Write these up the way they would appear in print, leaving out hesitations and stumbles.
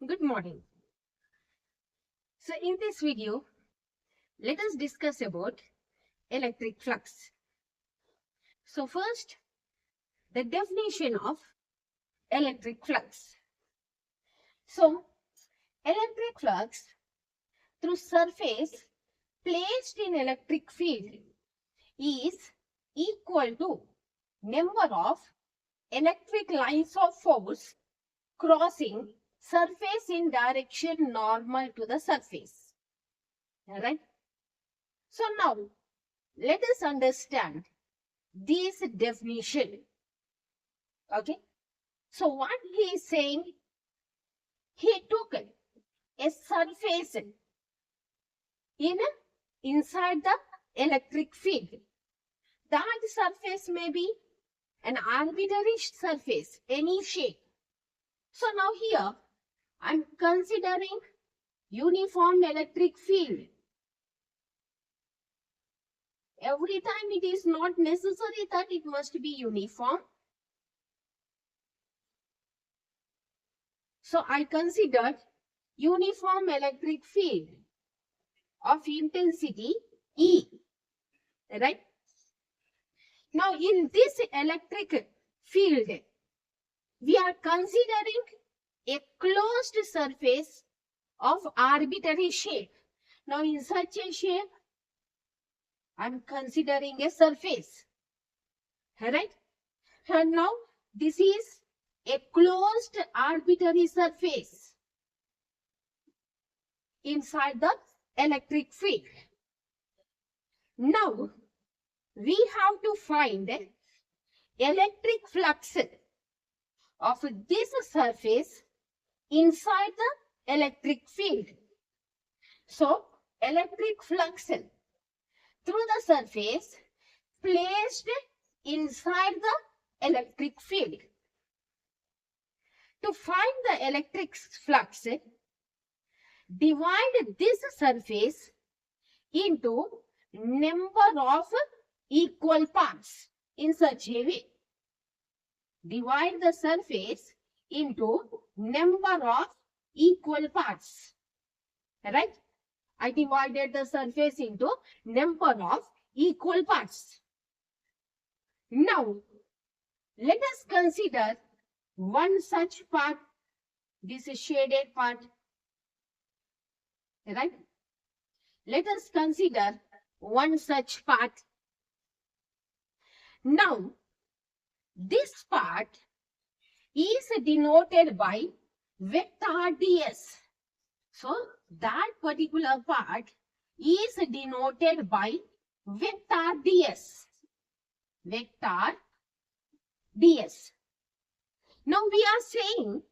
Good morning. So in this video, let us discuss about electric flux. So first, the definition of electric flux. So electric flux through surface placed in electric field is equal to number of electric lines of force crossing surface in direction normal to the surface. Alright. So now let us understand this definition. Okay. So what he is saying, he took a surface inside the electric field. That surface may be an arbitrary surface, any shape. So now here I am considering uniform electric field. Every time it is not necessary that it must be uniform. So I considered uniform electric field of intensity E. Right? Now in this electric field, we are considering a closed surface of arbitrary shape. Now in such a shape, I am considering a surface. Right? And now this is a closed arbitrary surface inside the electric field. Now we have to find electric flux of this surface inside the electric field. So electric flux through the surface placed inside the electric field. To find the electric flux, divide this surface into number of equal parts in such a way. Divide the surface into number of equal parts. Right? I divided the surface into number of equal parts. Now, let us consider one such part. This is shaded part. Right? Let us consider one such part. Now, this part is denoted by vector ds. So, that particular part is denoted by vector ds. Vector ds. Now, we are saying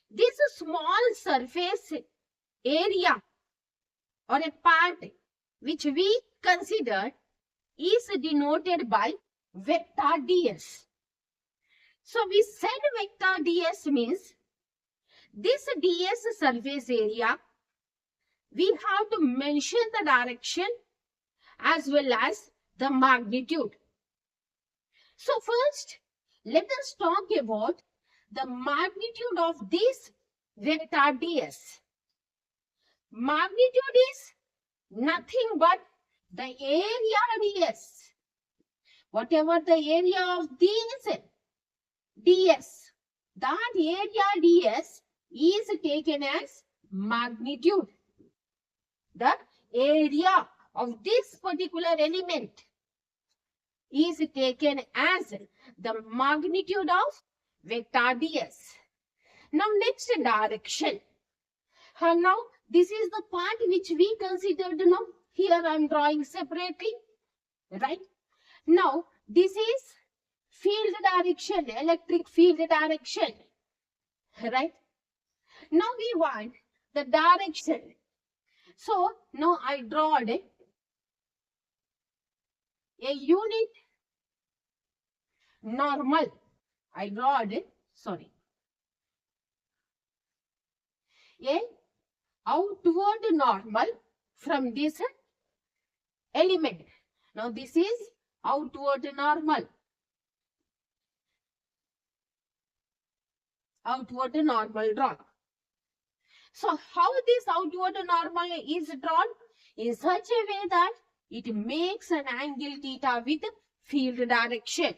this small surface area or a part which we consider is denoted by vector ds. So we said vector ds means this ds surface area, we have to mention the direction as well as the magnitude. So first, let us talk about the magnitude of this vector ds. Magnitude is nothing but the area ds. Whatever the area of this ds, that area ds is taken as magnitude. The area of this particular element is taken as the magnitude of vector ds. Now next, direction. And now this is the part which we considered. Now here I am drawing separately. Right? Now this is field direction, electric field direction. Right? Now we want the direction. So now I drawed a unit normal. I drawed a outward normal from this element. Now this is outward normal. Outward normal draw. So how this outward normal is drawn? In such a way that it makes an angle theta with field direction.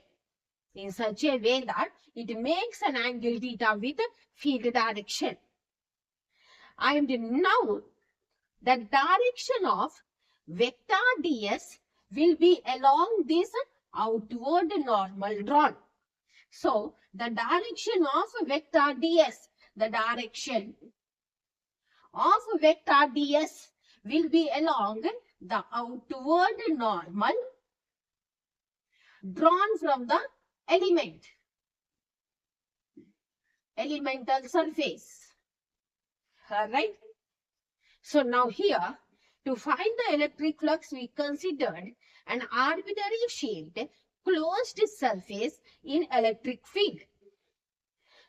In such a way that it makes an angle theta with field direction. And now the direction of vector ds will be along this outward normal drawn. So the direction of vector ds, the direction of vector ds will be along the outward normal drawn from the elemental surface. Alright. So now here, to find the electric flux, we considered an arbitrary shaped closed surface in electric field.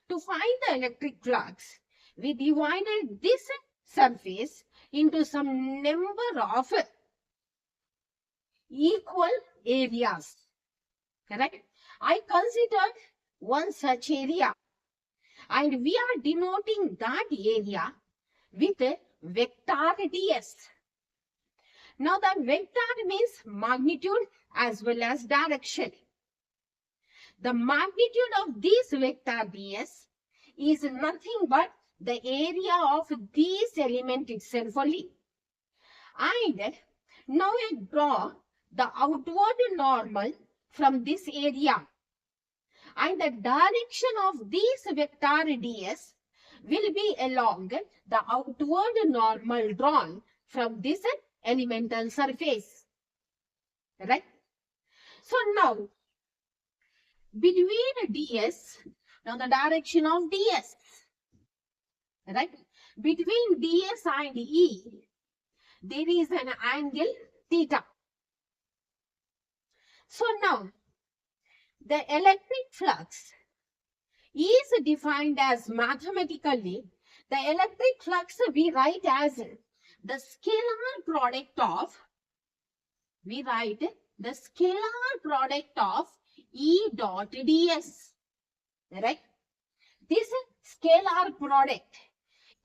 To find the electric flux, we divided this surface into some number of equal areas. Correct? I considered one such area, and we are denoting that area with a vector ds. Now the vector means magnitude as well as direction. The magnitude of this vector ds is nothing but the area of this element itself only. And now I draw the outward normal from this area. And the direction of this vector ds will be along the outward normal drawn from this elemental surface. Right? So now, between ds, now the direction of ds, right? Between ds and E, there is an angle theta. So now, the electric flux is defined as mathematically, the electric flux we write as the scalar product of, E dot ds, right? This scalar product,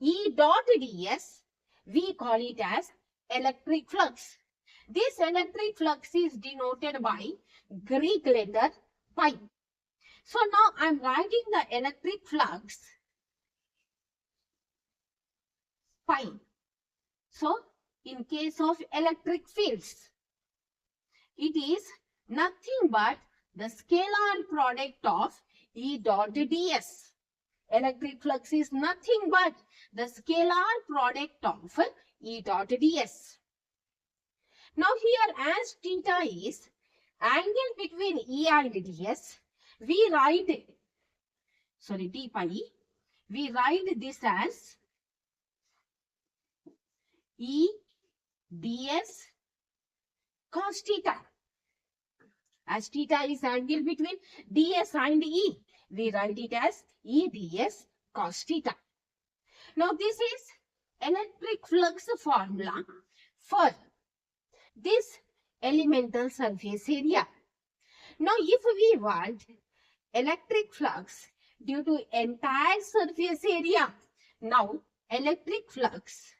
E dot ds, we call it as electric flux. This electric flux is denoted by Greek letter pi. So now I am writing the electric flux pi. So in case of electric fields, it is nothing but the scalar product of E dot ds. Electric flux is nothing but the scalar product of E dot ds. Now here, as theta is angle between E and ds, we write, d pi, we write this as E ds cos theta. As theta is angle between ds and E, we write it as E ds cos theta. Now this is electric flux formula for this elemental surface area. Now if we want electric flux due to entire surface area, now electric flux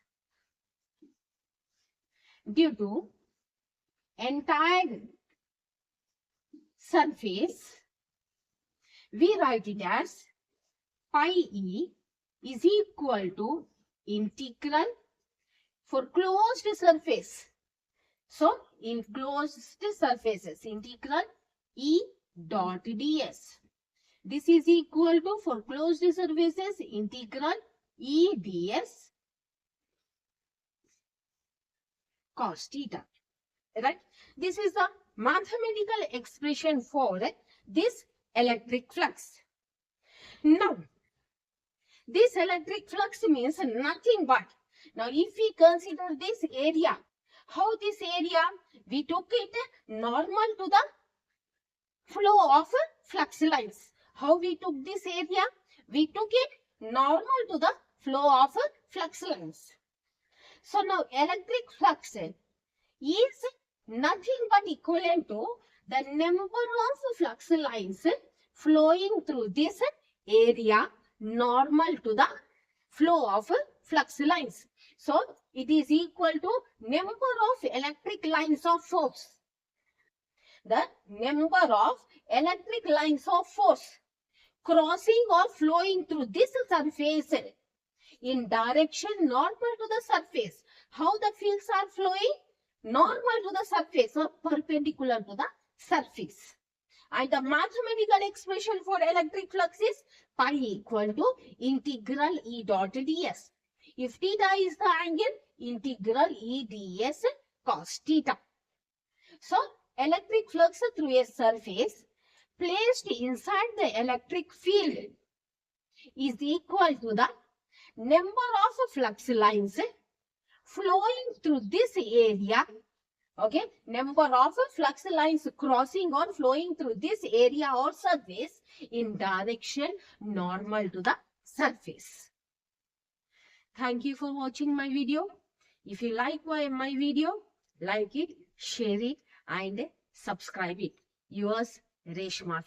due to entire surface, we write it as pi e is equal to integral for closed surface. So in closed surfaces, integral E dot ds. This is equal to, for closed surfaces, integral E ds cos theta. Right? This is the mathematical expression for this electric flux. Now, this electric flux means nothing but, now if we consider this area, how this area, we took it normal to the flow of flux lines. How we took this area? We took it normal to the flow of flux lines. So now electric flux is nothing but equivalent to the number of flux lines flowing through this area normal to the flow of flux lines. So it is equal to number of electric lines of force. The number of electric lines of force crossing or flowing through this surface in direction normal to the surface. How the fields are flowing? Normal to the surface or perpendicular to the surface. And the mathematical expression for electric flux is pi equal to integral E dot ds. If theta is the angle, integral E ds cos theta. So, electric flux through a surface placed inside the electric field is equal to the number of flux lines flowing through this area. Okay, number of flux lines crossing or flowing through this area or surface in direction normal to the surface. Thank you for watching my video. If you like my video, like it, share it and subscribe it. Yours, Reshma.